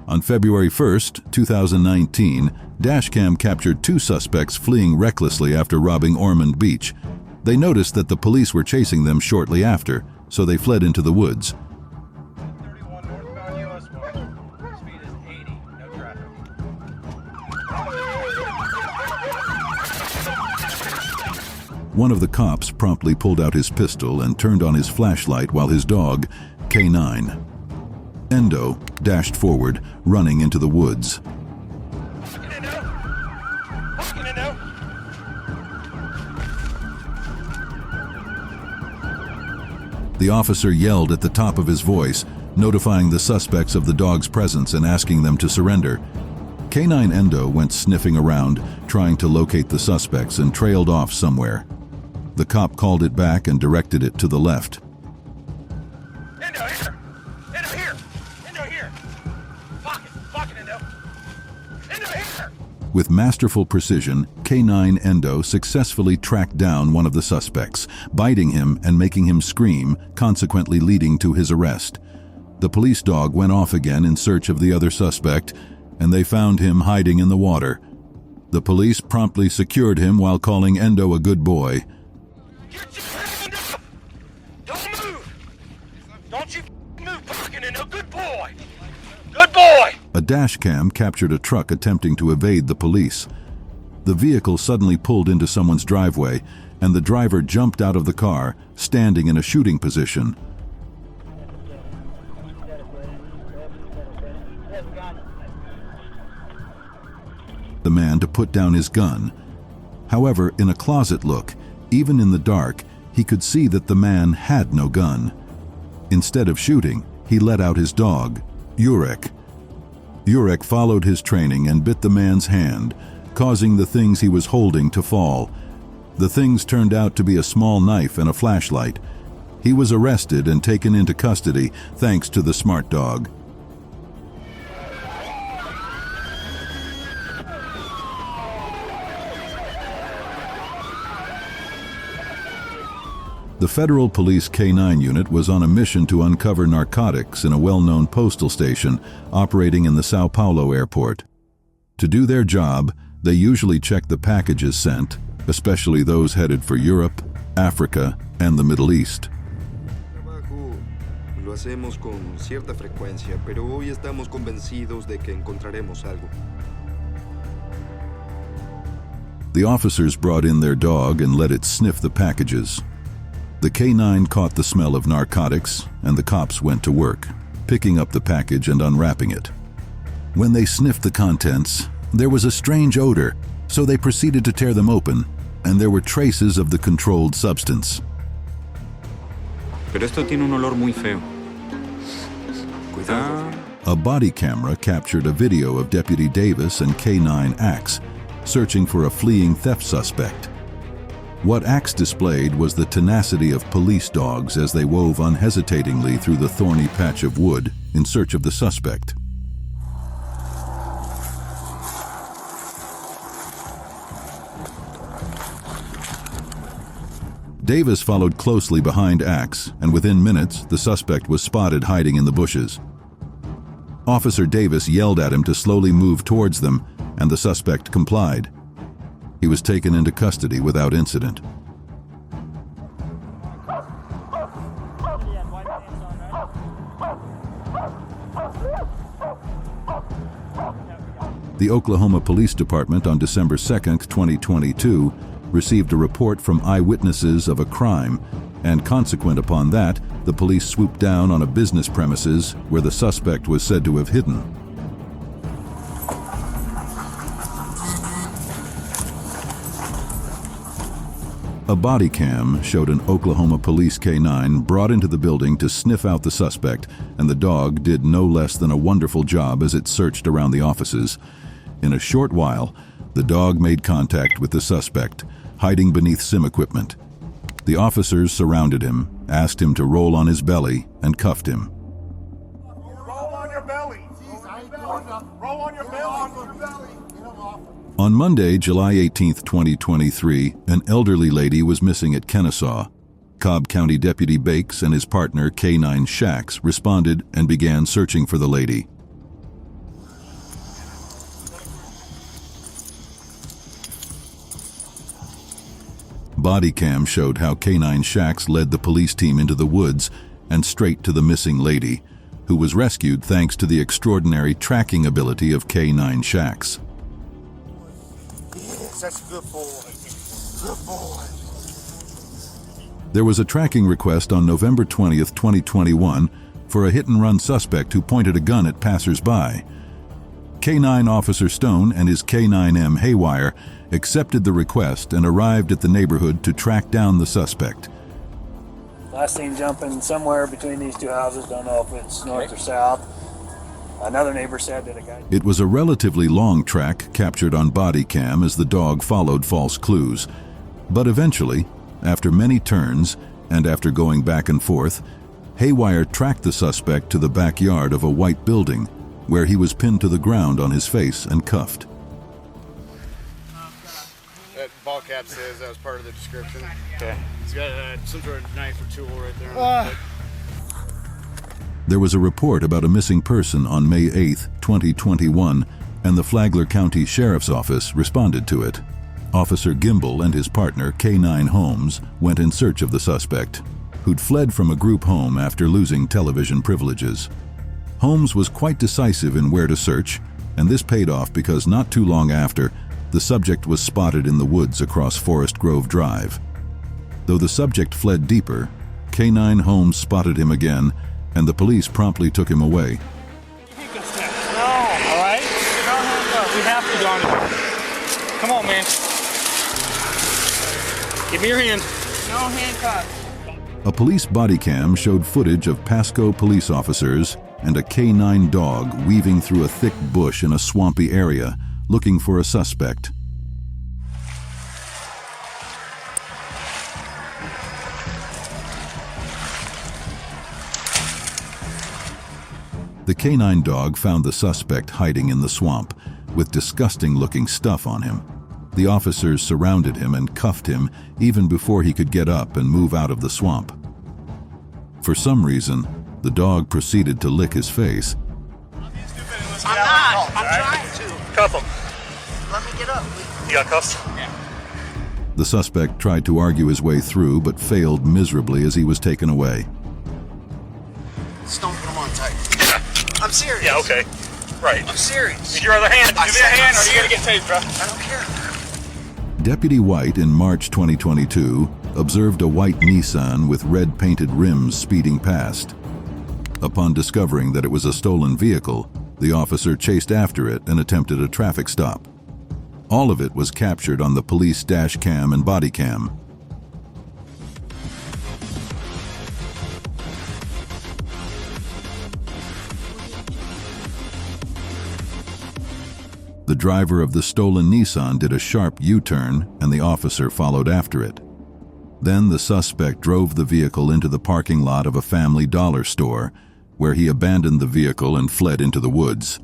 On February 1st, 2019, dashcam captured two suspects fleeing recklessly after robbing Ormond Beach. They noticed that the police were chasing them shortly after, so they fled into the woods. 31 northbound US 1. Speed is 80, no traffic. One of the cops promptly pulled out his pistol and turned on his flashlight while his dog, K9, Endo, dashed forward, running into the woods. The officer yelled at the top of his voice, notifying the suspects of the dog's presence and asking them to surrender. K9 Endo went sniffing around, trying to locate the suspects, and trailed off somewhere. The cop called it back and directed it to the left. Endo here! Endo here! Endo here! Pocket, Endo! Endo here! With masterful precision, K9 Endo successfully tracked down one of the suspects, biting him and making him scream, consequently leading to his arrest. The police dog went off again in search of the other suspect, and they found him hiding in the water. The police promptly secured him while calling Endo a good boy. Get your hand up! Don't move! Don't you move, Pocket, Endo! Good boy! Good boy! A dashcam captured a truck attempting to evade the police. The vehicle suddenly pulled into someone's driveway, and the driver jumped out of the car, standing in a shooting position. The man to put down his gun. However, in a closet look, even in the dark, he could see that the man had no gun. Instead of shooting, he let out his dog, Urek. Urek followed his training and bit the man's hand, causing the things he was holding to fall. The things turned out to be a small knife and a flashlight. He was arrested and taken into custody thanks to the smart dog. The Federal Police K9 unit was on a mission to uncover narcotics in a well-known postal station operating in the Sao Paulo airport. To do their job, they usually check the packages sent, especially those headed for Europe, Africa, and the Middle East. Lo hacemos con cierta frecuencia, pero hoy estamos convencidos de que encontraremos algo. The officers brought in their dog and let it sniff the packages. The K9 caught the smell of narcotics, and the cops went to work, picking up the package and unwrapping it. When they sniffed the contents, there was a strange odor, so they proceeded to tear them open, and there were traces of the controlled substance. Pero esto tiene un olor muy feo. Cuidado. A body camera captured a video of Deputy Davis and K9 Axe searching for a fleeing theft suspect. What Axe displayed was the tenacity of police dogs as they wove unhesitatingly through the thorny patch of wood in search of the suspect. Davis followed closely behind Axe, and within minutes, the suspect was spotted hiding in the bushes. Officer Davis yelled at him to slowly move towards them, and the suspect complied. He was taken into custody without incident. The Oklahoma Police Department on December 2, 2022, received a report from eyewitnesses of a crime, and consequent upon that, the police swooped down on a business premises where the suspect was said to have hidden. A body cam showed an Oklahoma police K9 brought into the building to sniff out the suspect, and the dog did no less than a wonderful job as it searched around the offices. In a short while, the dog made contact with the suspect, hiding beneath some equipment. The officers surrounded him, asked him to roll on his belly, and cuffed him. Roll on your belly! Roll on your belly! On Monday, July 18, 2023, an elderly lady was missing at Kennesaw. Cobb County Deputy Bakes and his partner, K9 Shax, responded and began searching for the lady. body cam showed how K9 Shax led the police team into the woods and straight to the missing lady, who was rescued thanks to the extraordinary tracking ability of K9 Shax. Yes, that's a good boy. Good boy. There was a tracking request on November 20th, 2021 for a hit-and-run suspect who pointed a gun at passers-by. K9 Officer Stone and his K9M Haywire accepted the request and arrived at the neighborhood to track down the suspect. I seen jumping somewhere between these two houses, don't know if it's north or south. Another neighbor said that a guy... It was a relatively long track captured on body cam as the dog followed false clues. But eventually, after many turns and after going back and forth, Haywire tracked the suspect to the backyard of a white building, where he was pinned to the ground on his face and cuffed. That ball cap says that was part of the description. Okay. He's got some sort of knife or tool right there. There was a report about a missing person on May 8, 2021, and the Flagler County Sheriff's Office responded to it. Officer Gimbel and his partner, K9 Holmes, went in search of the suspect, who'd fled from a group home after losing television privileges. Holmes was quite decisive in where to search, and this paid off because not too long after, the subject was spotted in the woods across Forest Grove Drive. Though the subject fled deeper, K9 Holmes spotted him again, and the police promptly took him away. No, all right? We have to go on it. Come on, man. Give me your hand. No handcuffs. A police body cam showed footage of Pasco police officers and a K9 dog weaving through a thick bush in a swampy area, looking for a suspect. The K9 dog found the suspect hiding in the swamp, with disgusting-looking stuff on him. The officers surrounded him and cuffed him even before he could get up and move out of the swamp. For some reason, the dog proceeded to lick his face. I'm not. I'm trying to. Cuff him. Let me get up. You got cuffs? Yeah. The suspect tried to argue his way through, but failed miserably as he was taken away. Just don't put him on tight. I'm serious. Yeah, okay. Right. I'm serious. Need your other hand. Give me a hand or you're gonna get tased, bro. I don't care. Deputy White in March 2022 observed a white Nissan with red painted rims speeding past. Upon discovering that it was a stolen vehicle, the officer chased after it and attempted a traffic stop. All of it was captured on the police dash cam and body cam. The driver of the stolen Nissan did a sharp U-turn and the officer followed after it. Then the suspect drove the vehicle into the parking lot of a Family Dollar store, where he abandoned the vehicle and fled into the woods.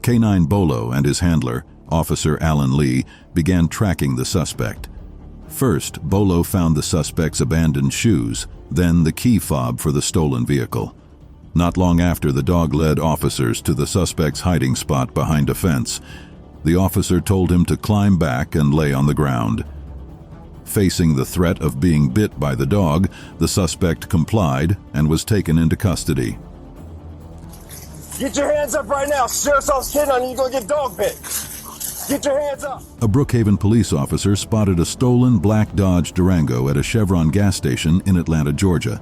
K9 Bolo and his handler, Officer Alan Lee, began tracking the suspect. First, Bolo found the suspect's abandoned shoes, then the key fob for the stolen vehicle. Not long after, the dog led officers to the suspect's hiding spot behind a fence. The officer told him to climb back and lay on the ground. Facing the threat of being bit by the dog, the suspect complied and was taken into custody. Get your hands up right now. Sheriff's office hitting on you. You're gonna get dog bit. Get your hands up. A Brookhaven police officer spotted a stolen black Dodge Durango at a Chevron gas station in Atlanta, Georgia.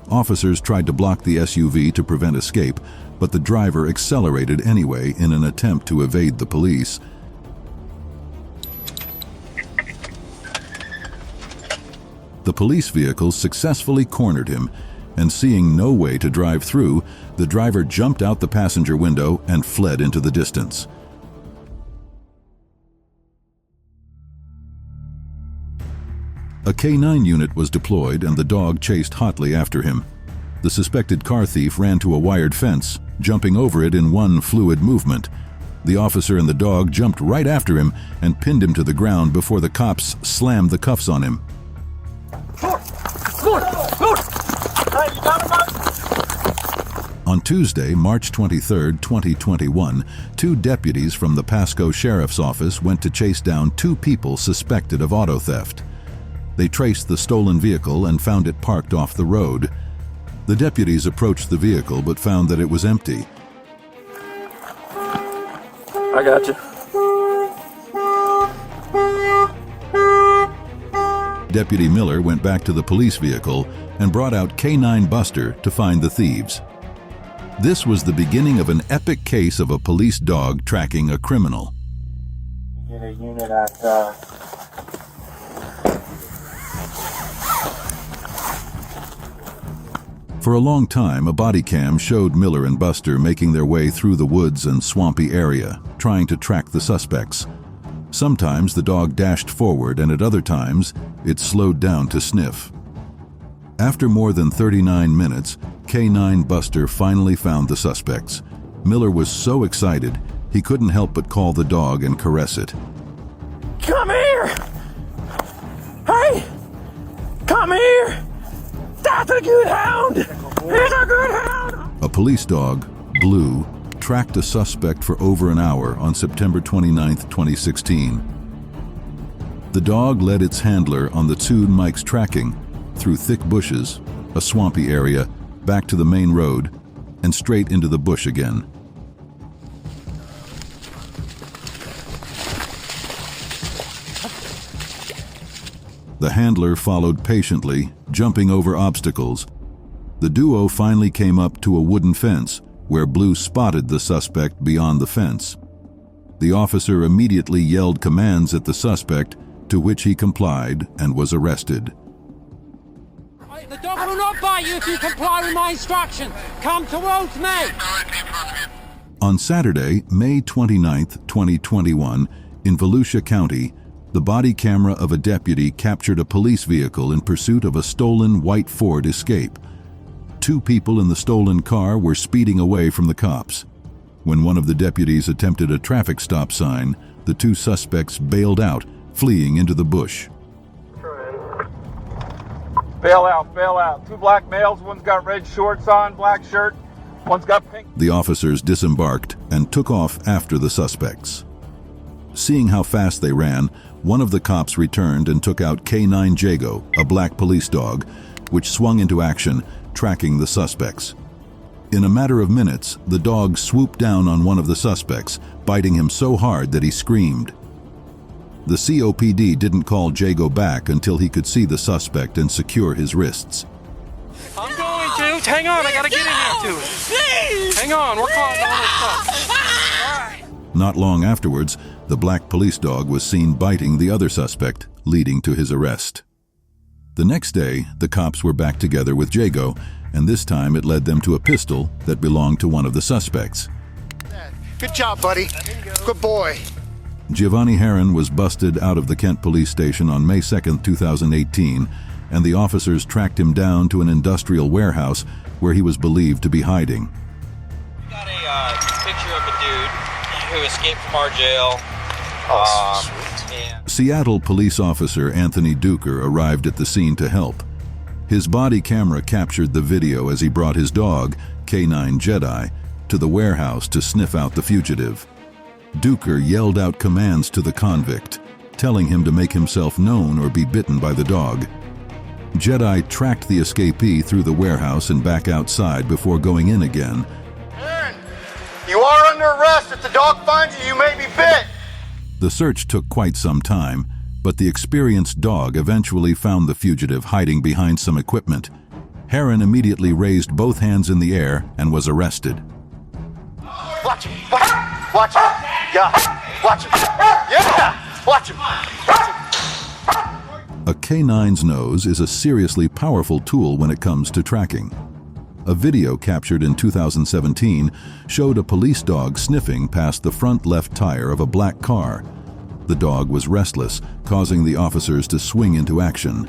Officers tried to block the SUV to prevent escape, but the driver accelerated anyway in an attempt to evade the police. The police vehicle successfully cornered him, and seeing no way to drive through, the driver jumped out the passenger window and fled into the distance. A K9 unit was deployed and the dog chased hotly after him. The suspected car thief ran to a wired fence, jumping over it in one fluid movement. The officer and the dog jumped right after him and pinned him to the ground before the cops slammed the cuffs on him. On Tuesday, March 23, 2021, 2 deputies from the Pasco Sheriff's Office went to chase down 2 people suspected of auto theft. They traced the stolen vehicle and found it parked off the road. The deputies approached the vehicle but found that it was empty. I got you. Deputy Miller went back to the police vehicle and brought out K9 Buster to find the thieves. This was the beginning of an epic case of a police dog tracking a criminal. Get a unit at, For a long time, a body cam showed Miller and Buster making their way through the woods and swampy area, trying to track the suspects. Sometimes the dog dashed forward, and at other times, it slowed down to sniff. After more than 39 minutes, K9 Buster finally found the suspects. Miller was so excited, he couldn't help but call the dog and caress it. come here! Hey! Come here! That's a good hound! He's a good hound! A police dog, Blue, tracked a suspect for over an hour on September 29, 2016. The dog led its handler on the 2 Mike's tracking through thick bushes, a swampy area, back to the main road, and straight into the bush again. The handler followed patiently, jumping over obstacles. The duo finally came up to a wooden fence, where Blue spotted the suspect beyond the fence. The officer immediately yelled commands at the suspect, to which he complied and was arrested. The dog will not bite you if you comply with my instruction. Come towards me. On Saturday, May 29, 2021, in Volusia County, the body camera of a deputy captured a police vehicle in pursuit of a stolen white Ford Escape. 2 people in the stolen car were speeding away from the cops. When one of the deputies attempted a traffic stop sign, the 2 suspects bailed out, fleeing into the bush. Bail out. 2 black males, one's got red shorts on, black shirt, one's got pink. The officers disembarked and took off after the suspects. Seeing how fast they ran, one of the cops returned and took out K9 Jago, a black police dog, which swung into action, tracking the suspects. In a matter of minutes, the dog swooped down on one of the suspects, biting him so hard that he screamed. The COPD didn't call Jago back until he could see the suspect and secure his wrists. I'm going to. Hang on, I gotta get in here to it. Please! Hang on, we're calling all this stuff. All right. Not long afterwards, the black police dog was seen biting the other suspect, leading to his arrest. The next day, the cops were back together with Jago, and this time it led them to a pistol that belonged to one of the suspects. Good job, buddy. Good boy. Giovanni Herron was busted out of the Kent Police Station on May 2, 2018, and the officers tracked him down to an industrial warehouse where he was believed to be hiding. We got a picture of a dude who escaped from our jail. Seattle police officer Anthony Duker arrived at the scene to help. His body camera captured the video as he brought his dog, K9 Jedi, to the warehouse to sniff out the fugitive. Duker yelled out commands to the convict, telling him to make himself known or be bitten by the dog. Jedi tracked the escapee through the warehouse and back outside before going in again. Aaron, you are under arrest. If the dog finds you, you may be bit. The search took quite some time, but the experienced dog eventually found the fugitive hiding behind some equipment. Herron immediately raised both hands in the air and was arrested. Watch him. Watch him. Yeah. Watch him. Yeah. Watch him. A K9's nose is a seriously powerful tool when it comes to tracking. A video captured in 2017 showed a police dog sniffing past the front left tire of a black car. The dog was restless, causing the officers to swing into action.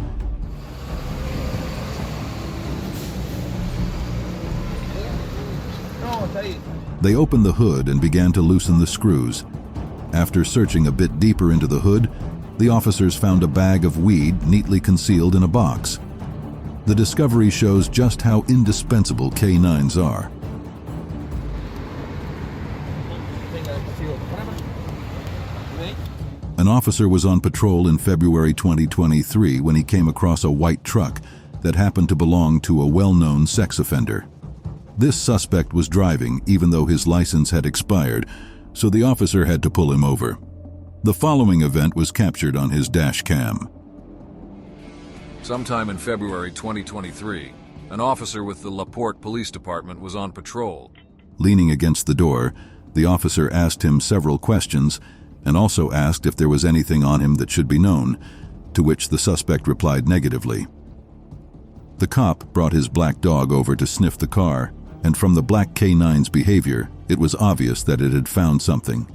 They opened the hood and began to loosen the screws. After searching a bit deeper into the hood, the officers found a bag of weed neatly concealed in a box. The discovery shows just how indispensable K9s are. An officer was on patrol in February 2023 when he came across a white truck that happened to belong to a well-known sex offender. This suspect was driving even though his license had expired, so the officer had to pull him over. The following event was captured on his dash cam. Sometime in February 2023, an officer with the LaPorte Police Department was on patrol. Leaning against the door, the officer asked him several questions and also asked if there was anything on him that should be known, to which the suspect replied negatively. The cop brought his black dog over to sniff the car, and from the black K9's behavior, it was obvious that it had found something.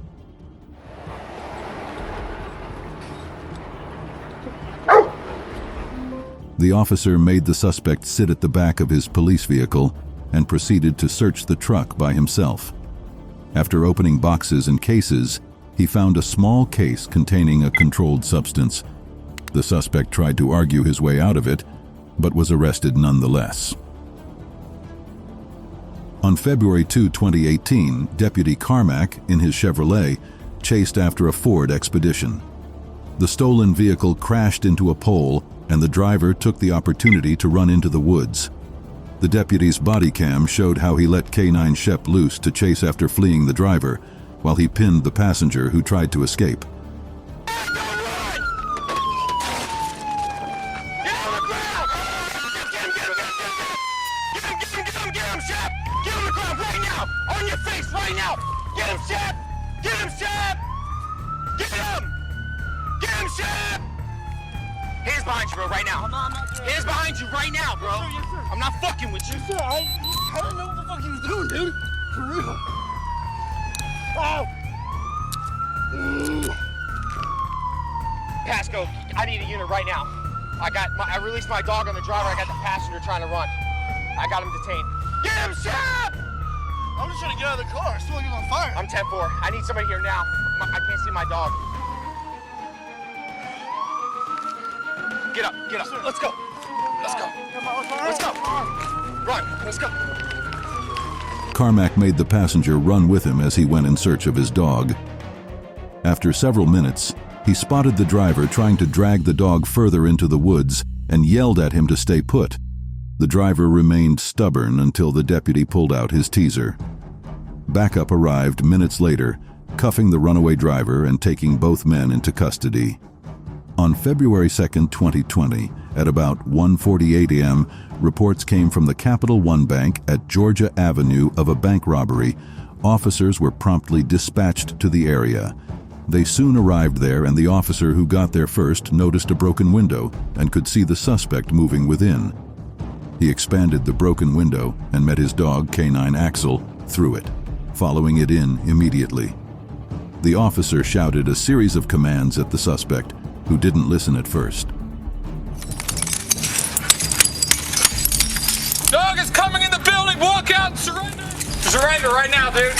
The officer made the suspect sit at the back of his police vehicle and proceeded to search the truck by himself. After opening boxes and cases, he found a small case containing a controlled substance. The suspect tried to argue his way out of it, but was arrested nonetheless. On February 2, 2018, Deputy Carmack, in his Chevrolet, chased after a Ford Expedition. The stolen vehicle crashed into a pole, and the driver took the opportunity to run into the woods. The deputy's body cam showed how he let K9 Shep loose to chase after fleeing the driver, while he pinned the passenger who tried to escape. Hands behind you, bro, right now. Hands behind you right now, bro. Yes, sir. I'm not fucking with you. Yes, sir. I don't know what the fuck he was doing, dude. For real. Ow. Pasco, I need a unit right now. I released my dog on the driver. I got the passenger trying to run. I got him detained. Get him, Shep! I'm just trying to get out of the car. I feel like he's on fire. I'm 10-4. I need somebody here now. I can't see my dog. Get up, get up. Let's go. Let's go. Let's go. Run, let's go. Carmack made the passenger run with him as he went in search of his dog. After several minutes, he spotted the driver trying to drag the dog further into the woods and yelled at him to stay put. The driver remained stubborn until the deputy pulled out his teaser. Backup arrived minutes later, cuffing the runaway driver and taking both men into custody. On February 2, 2020, at about 1:48 a.m., reports came from the Capital One Bank at Georgia Avenue of a bank robbery. Officers were promptly dispatched to the area. They soon arrived there, and the officer who got there first noticed a broken window and could see the suspect moving within. He expanded the broken window and met his dog, K9 Axel, through it, following it in immediately. The officer shouted a series of commands at the suspect, who didn't listen at first. Dog is coming in the building! Walk out and surrender! Surrender right now, dude!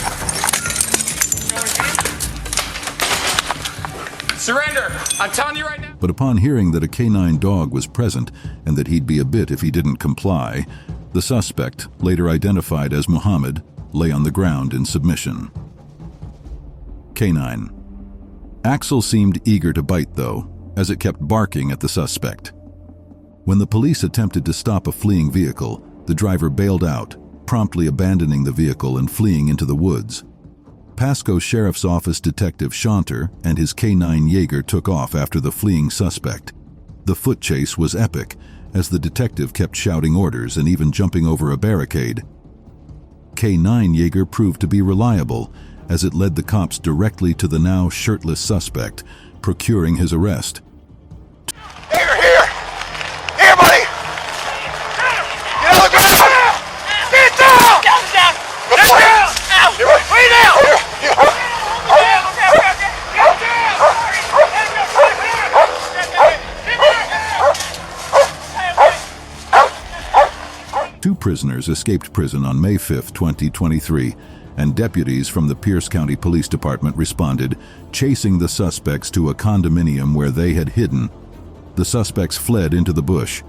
Surrender! I'm telling you right now! But upon hearing that a K9 dog was present and that he'd be a bit if he didn't comply, the suspect, later identified as Muhammad, lay on the ground in submission. K9. Axel seemed eager to bite, though, as it kept barking at the suspect. When the police attempted to stop a fleeing vehicle, the driver bailed out, promptly abandoning the vehicle and fleeing into the woods. Pasco Sheriff's Office Detective Shanter and his K9 Jaeger took off after the fleeing suspect. The foot chase was epic, as the detective kept shouting orders and even jumping over a barricade. K9 Jaeger proved to be reliable, as it led the cops directly to the now shirtless suspect, procuring his arrest. Here! Here, buddy! Get on the ground! Get down! Down! Way down! Two prisoners escaped prison on May 5, 2023, and deputies from the Pierce County Police Department responded, chasing the suspects to a condominium where they had hidden. The suspects fled into the bush.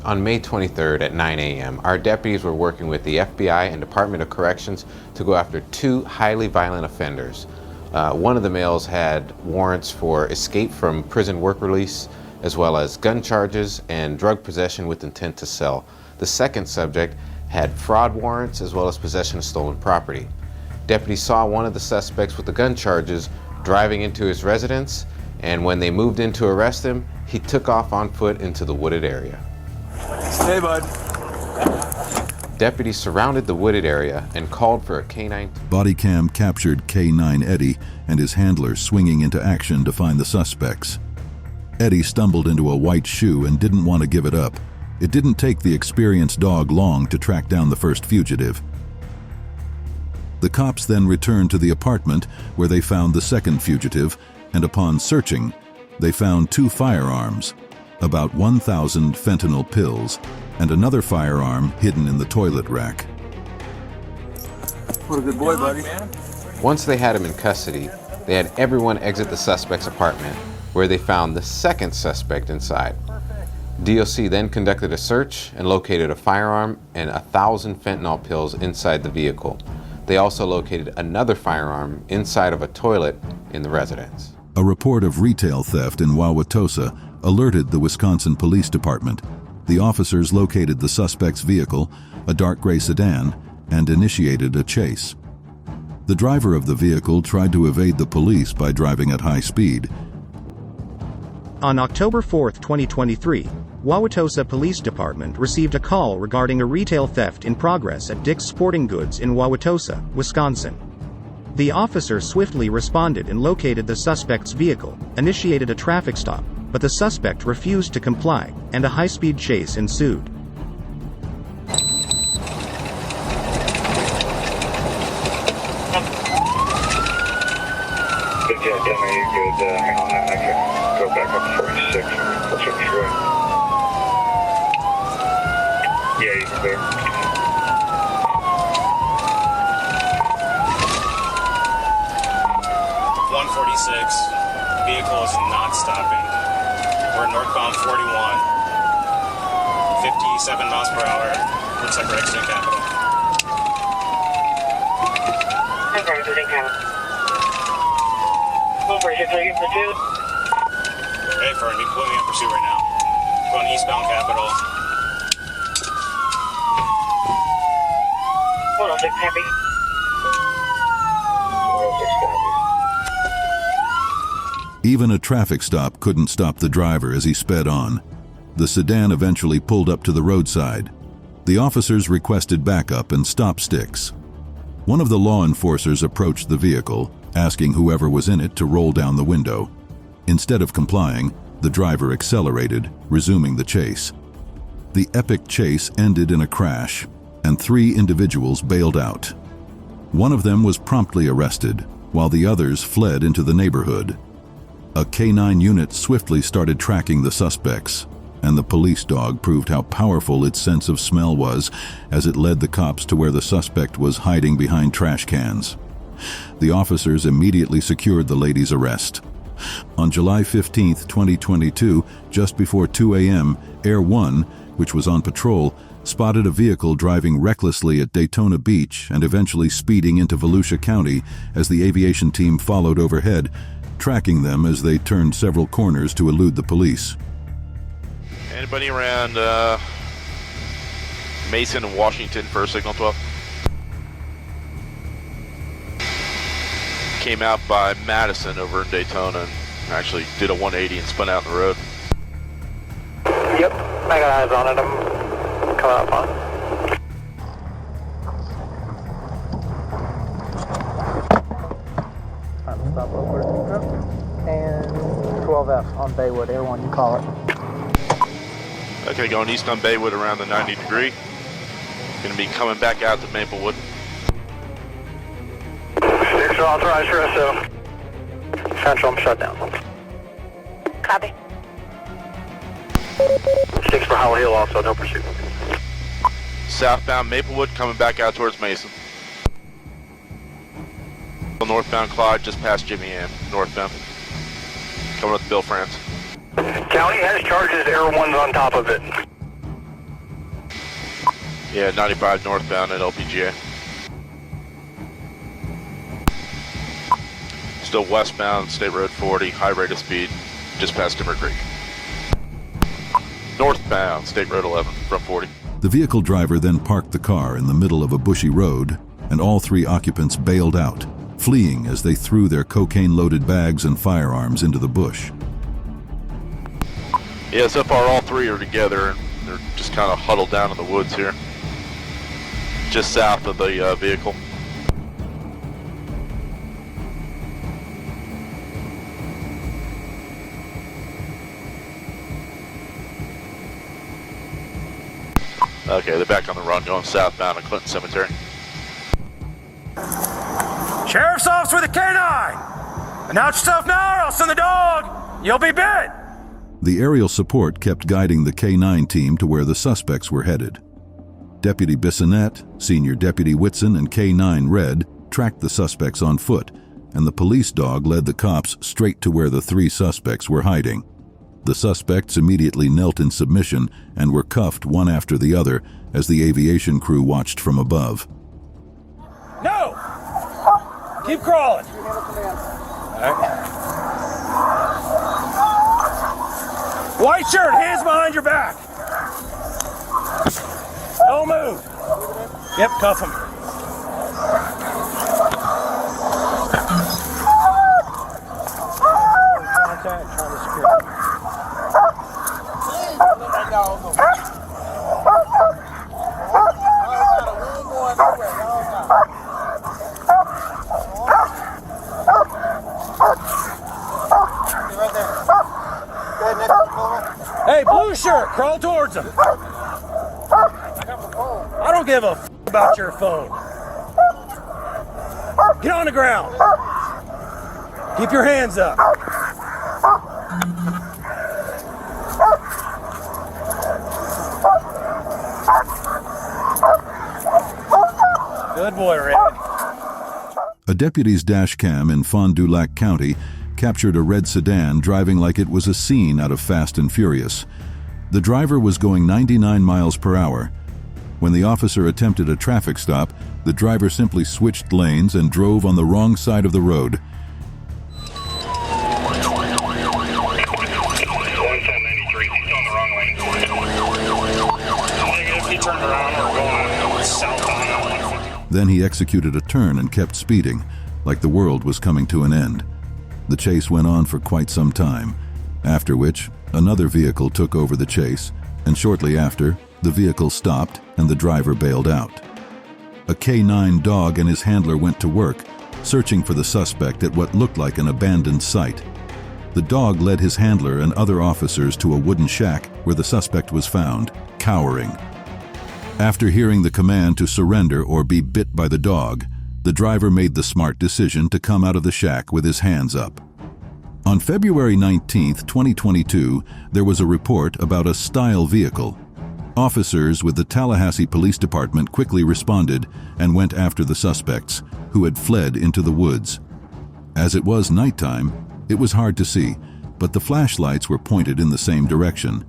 On May 23rd at 9 a.m., our deputies were working with the FBI and Department of Corrections to go after two highly violent offenders. One of the males had warrants for escape from prison work release, as well as gun charges and drug possession with intent to sell. The second subject had fraud warrants as well as possession of stolen property. Deputies saw one of the suspects with the gun charges driving into his residence, and when they moved in to arrest him, he took off on foot into the wooded area. Hey, bud. Deputies surrounded the wooded area and called for a K-9. Body cam captured K-9 Eddie and his handler swinging into action to find the suspects. Eddie stumbled into a white shoe and didn't want to give it up. It didn't take the experienced dog long to track down the first fugitive. The cops then returned to the apartment where they found the second fugitive, and upon searching, they found two firearms, about 1,000 fentanyl pills, and another firearm hidden in the toilet rack. What a good boy, buddy. Once they had him in custody, they had everyone exit the suspect's apartment, where they found the second suspect inside. DOC then conducted a search and located a firearm and 1,000 fentanyl pills inside the vehicle. They also located another firearm inside of a toilet in the residence. A report of retail theft in Wauwatosa alerted the Wisconsin Police Department. The officers located the suspect's vehicle, a dark gray sedan, and initiated a chase. The driver of the vehicle tried to evade the police by driving at high speed. On October 4, 2023, Wauwatosa Police Department received a call regarding a retail theft in progress at Dick's Sporting Goods in Wauwatosa, Wisconsin. The officer swiftly responded and located the suspect's vehicle, initiated a traffic stop, but the suspect refused to comply, and a high-speed chase ensued. Good job, Demo. You're good. Hang on, I can go back up 46. What's up, Troy? Yeah, you can clear. 146. Vehicle is not stopping. We're northbound 41. 57 miles per hour. Looks like we're exiting Capital. Okay, exiting Capital. 146, are you in pursuit? Hey, Fern, be completely in pursuit right now. Going eastbound Capital. 106, happy. 106, copy. Even a traffic stop couldn't stop the driver as he sped on. The sedan eventually pulled up to the roadside. The officers requested backup and stop sticks. One of the law enforcers approached the vehicle, asking whoever was in it to roll down the window. Instead of complying, the driver accelerated, resuming the chase. The epic chase ended in a crash, and 3 individuals bailed out. One of them was promptly arrested, while the others fled into the neighborhood. A K-9 unit swiftly started tracking the suspects, and the police dog proved how powerful its sense of smell was as it led the cops to where the suspect was hiding behind trash cans. The officers immediately secured the lady's arrest. On July 15, 2022, just before 2 a.m., Air 1, which was on patrol, spotted a vehicle driving recklessly at Daytona Beach and eventually speeding into Volusia County as the aviation team followed overhead, tracking them as they turned several corners to elude the police. Anybody around Mason and Washington for Signal 12? Came out by Madison over in Daytona and actually did a 180 and spun out in the road. Yep, I got eyes on it. I'm coming up on it. Stop over and 12F on Baywood. Air 1, you call it. Okay, going east on Baywood around the 90 degree. Going to be coming back out to Maplewood. Sticks are authorized for SO. Central, I'm shut down. Copy. Sticks for Hollow Hill also, no pursuit. Southbound Maplewood coming back out towards Mason. Northbound Clyde just past Jimmy Ann, northbound. Coming up to Bill France. County has charges, Air 1's on top of it. Yeah, 95 northbound at LPGA. Still westbound, State Road 40, high rate of speed, just past Timber Creek. Northbound, State Road 11, from 40. The vehicle driver then parked the car in the middle of a bushy road, and all 3 occupants bailed out, fleeing as they threw their cocaine-loaded bags and firearms into the bush. Yeah, so far all 3 are together, and they're just kind of huddled down in the woods here, just south of the vehicle. Okay, they're back on the run, going southbound to Clinton Cemetery. Sheriff's officer with a K-9! Announce yourself now or I'll send the dog! You'll be bit! The aerial support kept guiding the K-9 team to where the suspects were headed. Deputy Bissonnette, Senior Deputy Whitson, and K-9 Red tracked the suspects on foot, and the police dog led the cops straight to where the 3 suspects were hiding. The suspects immediately knelt in submission and were cuffed one after the other as the aviation crew watched from above. No! Keep crawling. All right. White shirt, hands behind your back. Don't move. Yep, cuff him. Contact, trying to secure him. Hey, blue shirt, crawl towards him. I don't give a f about your phone. Get on the ground. Keep your hands up. Good boy, Red. A deputy's dash cam in Fond du Lac County captured a red sedan driving like it was a scene out of Fast and Furious. The driver was going 99 miles per hour. When the officer attempted a traffic stop, the driver simply switched lanes and drove on the wrong side of the road. Then he executed a turn and kept speeding, like the world was coming to an end. The chase went on for quite some time, after which another vehicle took over the chase, and shortly after, the vehicle stopped and the driver bailed out. A K-9 dog and his handler went to work, searching for the suspect at what looked like an abandoned site. The dog led his handler and other officers to a wooden shack where the suspect was found, cowering. After hearing the command to surrender or be bit by the dog, the driver made the smart decision to come out of the shack with his hands up. On February 19, 2022, there was a report about a style vehicle. Officers with the Tallahassee Police Department quickly responded and went after the suspects, who had fled into the woods. As it was nighttime, it was hard to see, but the flashlights were pointed in the same direction,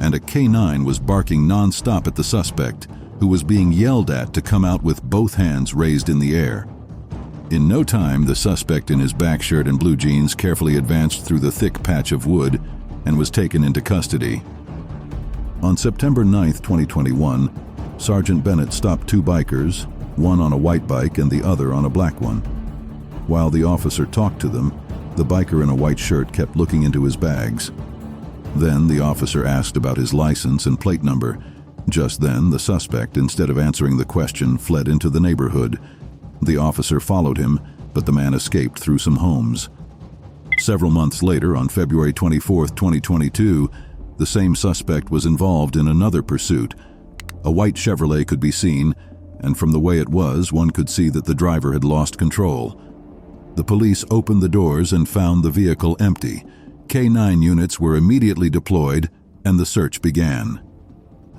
and a K-9 was barking non-stop at the suspect, who was being yelled at to come out with both hands raised in the air. In no time, the suspect in his back shirt and blue jeans carefully advanced through the thick patch of wood and was taken into custody. On September 9, 2021, Sergeant Bennett stopped 2 bikers, one on a white bike and the other on a black one. While the officer talked to them, the biker in a white shirt kept looking into his bags. Then the officer asked about his license and plate number. Just then, the suspect, instead of answering the question, fled into the neighborhood. The officer followed him, but the man escaped through some homes. Several months later, on February 24, 2022, the same suspect was involved in another pursuit. A white Chevrolet could be seen, and from the way it was, one could see that the driver had lost control. The police opened the doors and found the vehicle empty. K-9 units were immediately deployed, and the search began.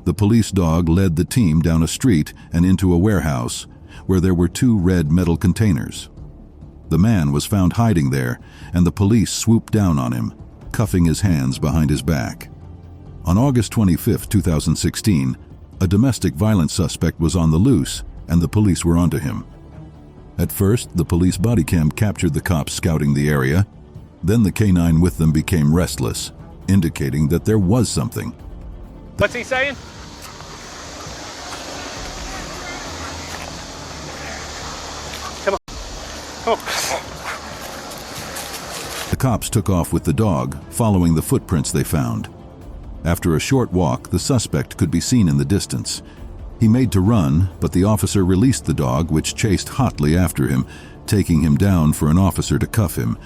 The police dog led the team down a street and into a warehouse, where there were 2 red metal containers. The man was found hiding there, and the police swooped down on him, cuffing his hands behind his back. On August 25, 2016, A domestic violence suspect was on the loose, and the police were onto him. At first, the police body cam captured the cops scouting the area. Then the canine with them became restless, indicating that there was something. What's he saying? Come on. Come on. The cops took off with the dog, following the footprints they found. After a short walk, the suspect could be seen in the distance. He made to run, but the officer released the dog, which chased hotly after him, taking him down for an officer to cuff him.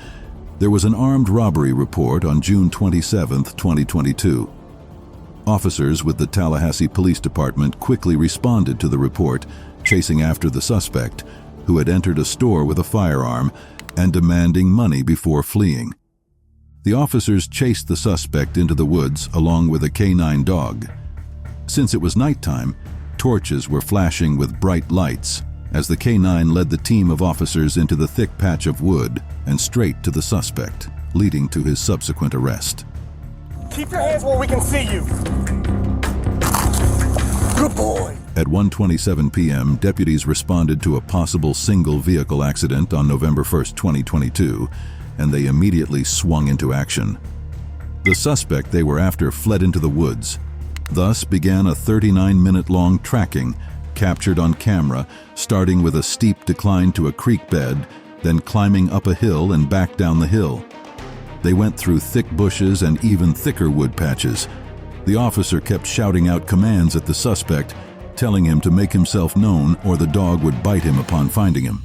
There was an armed robbery report on June 27, 2022. Officers with the Tallahassee Police Department quickly responded to the report, chasing after the suspect, who had entered a store with a firearm and demanding money before fleeing. The officers chased the suspect into the woods along with a canine dog. Since it was nighttime, torches were flashing with bright lights as the canine led the team of officers into the thick patch of wood and straight to the suspect, leading to his subsequent arrest. Keep your hands where we can see you. Good boy. At 1:27 p.m., deputies responded to a possible single-vehicle accident on November 1, 2022, and they immediately swung into action. The suspect they were after fled into the woods. Thus began a 39-minute-long tracking, captured on camera, starting with a steep decline to a creek bed, then climbing up a hill and back down the hill. They went through thick bushes and even thicker wood patches. The officer kept shouting out commands at the suspect, telling him to make himself known or the dog would bite him upon finding him.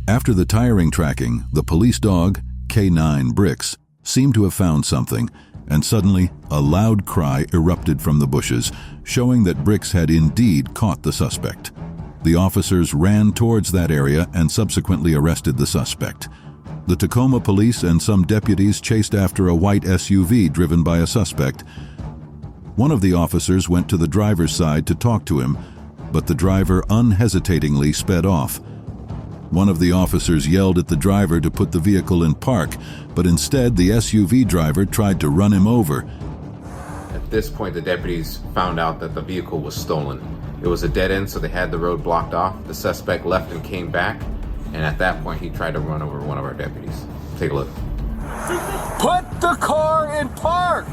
After the tiring tracking, the police dog, K9 Bricks, seemed to have found something, and suddenly a loud cry erupted from the bushes, showing that Bricks had indeed caught the suspect. The officers ran towards that area and subsequently arrested the suspect. The Tacoma police and some deputies chased after a white SUV driven by a suspect. One of the officers went to the driver's side to talk to him, but the driver unhesitatingly sped off. One of the officers yelled at the driver to put the vehicle in park, but instead the SUV driver tried to run him over. At this point, the deputies found out that the vehicle was stolen. It was a dead end, so they had the road blocked off. The suspect left and came back, and at that point, he tried to run over one of our deputies. Take a look. Put the car in park!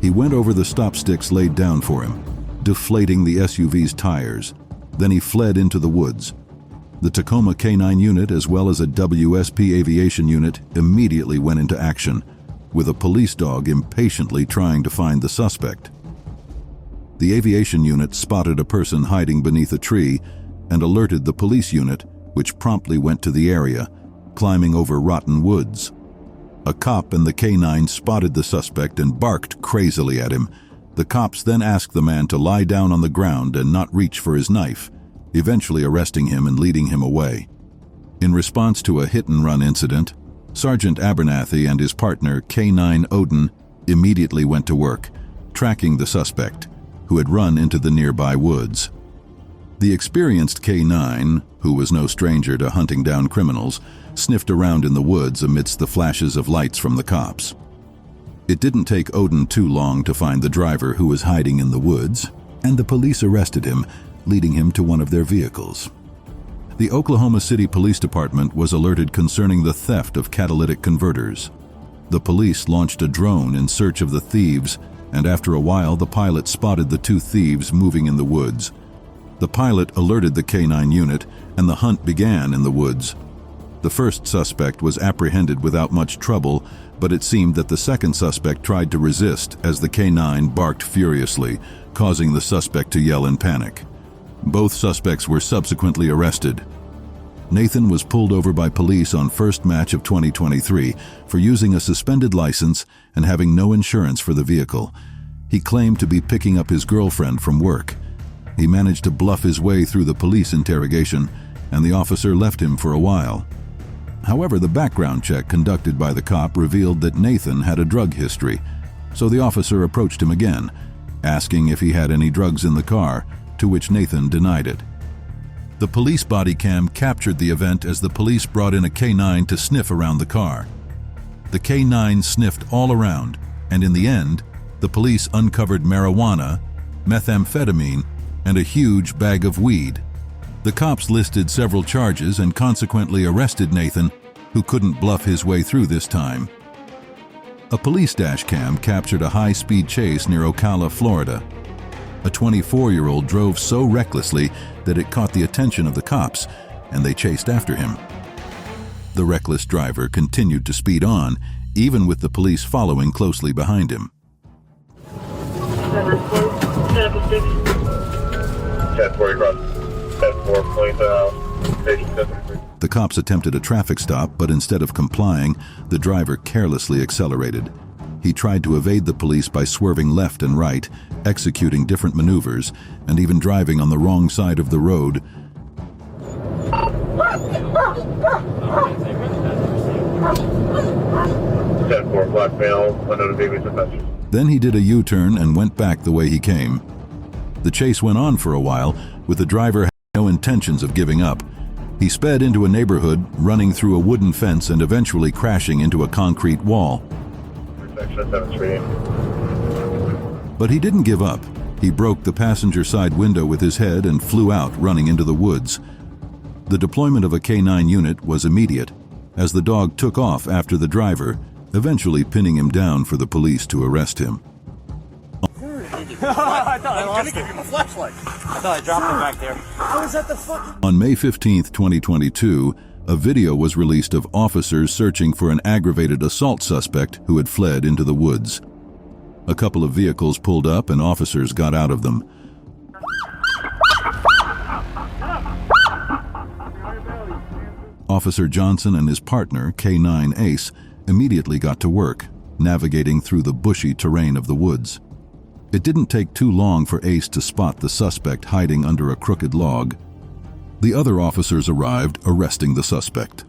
He went over the stop sticks laid down for him, deflating the SUV's tires. Then he fled into the woods. The Tacoma K9 unit, as well as a WSP aviation unit, immediately went into action, with a police dog impatiently trying to find the suspect. The aviation unit spotted a person hiding beneath a tree and alerted the police unit, which promptly went to the area, climbing over rotten woods. A cop and the K9 spotted the suspect and barked crazily at him. The cops then asked the man to lie down on the ground and not reach for his knife, eventually arresting him and leading him away. In response to a hit-and-run incident, Sergeant Abernathy and his partner, K9 Odin, immediately went to work, tracking the suspect, who had run into the nearby woods. The experienced K9, who was no stranger to hunting down criminals, sniffed around in the woods amidst the flashes of lights from the cops. It didn't take Odin too long to find the driver who was hiding in the woods, and the police arrested him, leading him to one of their vehicles. The Oklahoma City Police Department was alerted concerning the theft of catalytic converters. The police launched a drone in search of the thieves, and after a while the pilot spotted the two thieves moving in the woods. The pilot alerted the K9 unit, and the hunt began in the woods. The first suspect was apprehended without much trouble, but it seemed that the second suspect tried to resist as the K9 barked furiously, causing the suspect to yell in panic. Both suspects were subsequently arrested. Nathan was pulled over by police on first match of 2023 for using a suspended license and having no insurance for the vehicle. He claimed to be picking up his girlfriend from work. He managed to bluff his way through the police interrogation, and the officer left him for a while. However, the background check conducted by the cop revealed that Nathan had a drug history, so the officer approached him again, asking if he had any drugs in the car, to which Nathan denied it. The police body cam captured the event as the police brought in a K9 to sniff around the car. The K9 sniffed all around, and in the end, the police uncovered marijuana methamphetamine, and a huge bag of weed. The cops listed several charges and consequently arrested Nathan, who couldn't bluff his way through this time. A police dash cam captured a high-speed chase near Ocala, Florida. A 24-year-old drove so recklessly that it caught the attention of the cops, and they chased after him. The reckless driver continued to speed on, even with the police following closely behind him. 10-4 across. 10-4, point station 10-3. The cops attempted a traffic stop, but instead of complying, the driver carelessly accelerated. He tried to evade the police by swerving left and right, executing different maneuvers, and even driving on the wrong side of the road. 10-4, black male, unknown babies offenses. Then he did a U-turn and went back the way he came. The chase went on for a while, with the driver having no intentions of giving up. He sped into a neighborhood, running through a wooden fence and eventually crashing into a concrete wall. But he didn't give up. He broke the passenger side window with his head and flew out, running into the woods. The deployment of a K-9 unit was immediate, as the dog took off after the driver, eventually pinning him down for the police to arrest him. I thought I lost it. Give you my flashlight. I thought I dropped it back there. I was at the fucking... On May 15, 2022, a video was released of officers searching for an aggravated assault suspect who had fled into the woods. A couple of vehicles pulled up and officers got out of them. Officer Johnson and his partner, K-9 Ace, immediately got to work, navigating through the bushy terrain of the woods. It didn't take too long for Ace to spot the suspect hiding under a crooked log. The other officers arrived, arresting the suspect.